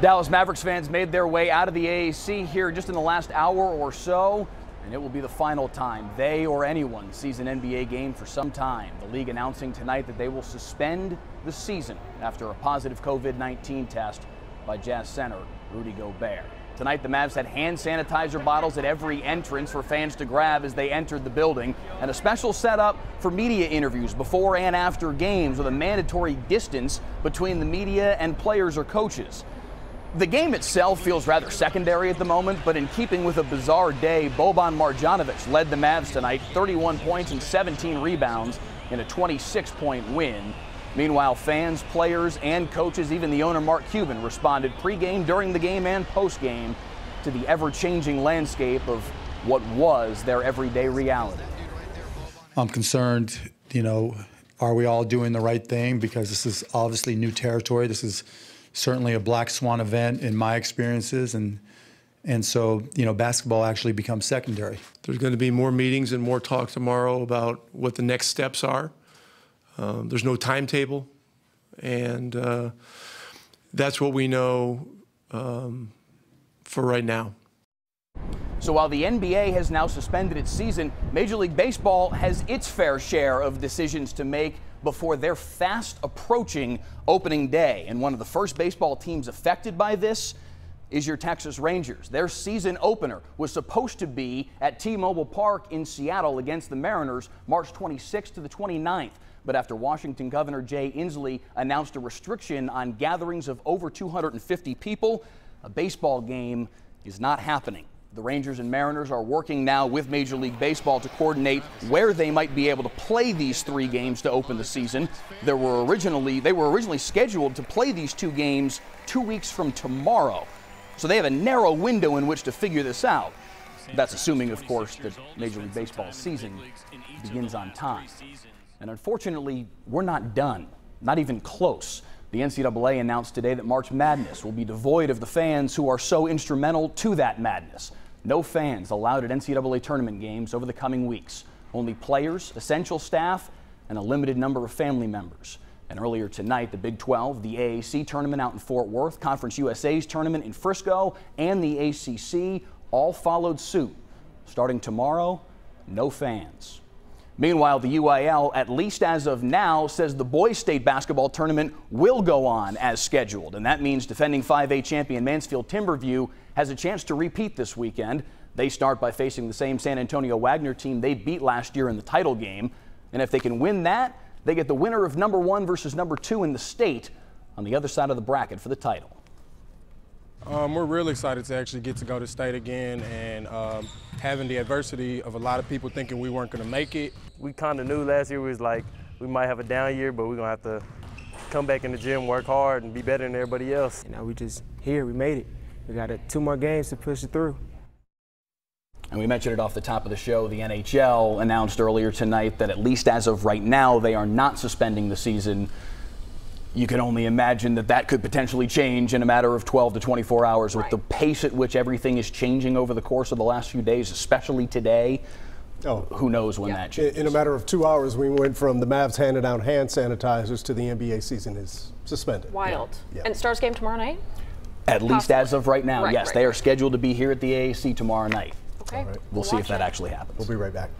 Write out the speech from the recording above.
Dallas Mavericks fans made their way out of the AAC here just in the last hour or so, and it will be the final time they or anyone sees an NBA game for some time. The league announcing tonight that they will suspend the season after a positive COVID-19 test by Jazz center Rudy Gobert. Tonight, the Mavs had hand sanitizer bottles at every entrance for fans to grab as they entered the building, and a special setup for media interviews before and after games with a mandatory distance between the media and players or coaches. The game itself feels rather secondary at the moment, but in keeping with a bizarre day, Boban Marjanovic led the Mavs tonight, 31 points and 17 rebounds in a 26-point win. Meanwhile, fans, players, and coaches, even the owner Mark Cuban, responded pregame, during the game, and postgame to the ever-changing landscape of what was their everyday reality. I'm concerned, are we all doing the right thing? Because this is obviously new territory. This is certainly a black swan event in my experiences, and so basketball actually becomes secondary. There's going to be more meetings and more talk tomorrow about what the next steps are. There's no timetable, and that's what we know for right now. So while the NBA has now suspended its season, Major League Baseball has its fair share of decisions to make before their fast approaching opening day. And one of the first baseball teams affected by this is your Texas Rangers. Their season opener was supposed to be at T-Mobile Park in Seattle against the Mariners March 26th to the 29th. But after Washington Governor Jay Inslee announced a restriction on gatherings of over 250 people, a baseball game is not happening. The Rangers and Mariners are working now with Major League Baseball to coordinate where they might be able to play these 3 games to open the season. They were originally scheduled to play these 2 games 2 weeks from tomorrow. So they have a narrow window in which to figure this out. That's assuming, of course, that Major League Baseball's season begins on time. And unfortunately, we're not done, not even close. The NCAA announced today that March Madness will be devoid of the fans who are so instrumental to that madness. No fans allowed at NCAA tournament games over the coming weeks. Only players, essential staff, and a limited number of family members. And earlier tonight, the Big 12, the AAC tournament out in Fort Worth, Conference USA's tournament in Frisco, and the ACC all followed suit. Starting tomorrow, no fans. Meanwhile, the UIL, at least as of now, says the boys' state basketball tournament will go on as scheduled. And that means defending 5A champion Mansfield Timberview has a chance to repeat this weekend. They start by facing the same San Antonio Wagner team they beat last year in the title game. And if they can win that, they get the winner of number 1 versus number 2 in the state on the other side of the bracket for the title. We're really excited to actually get to go to state again, and having the adversity of a lot of people thinking we weren't going to make it. We kind of knew last year we might have a down year, but we're going to have to come back in the gym, work hard, and be better than everybody else. We just here, we made it. We got 2 more games to push it through. And we mentioned it off the top of the show. The NHL announced earlier tonight that at least as of right now, they are not suspending the season. You can only imagine that that could potentially change in a matter of 12 to 24 hours with the pace at which everything is changing over the course of the last few days, especially today. Who knows when that changes. In a matter of 2 hours, we went from the Mavs handing out hand sanitizers to the NBA season is suspended. Wild. And it starts game tomorrow night? At least as of right now, yes. They are right. scheduled to be here at the AAC tomorrow night. Okay. We'll see if that actually happens. We'll be right back.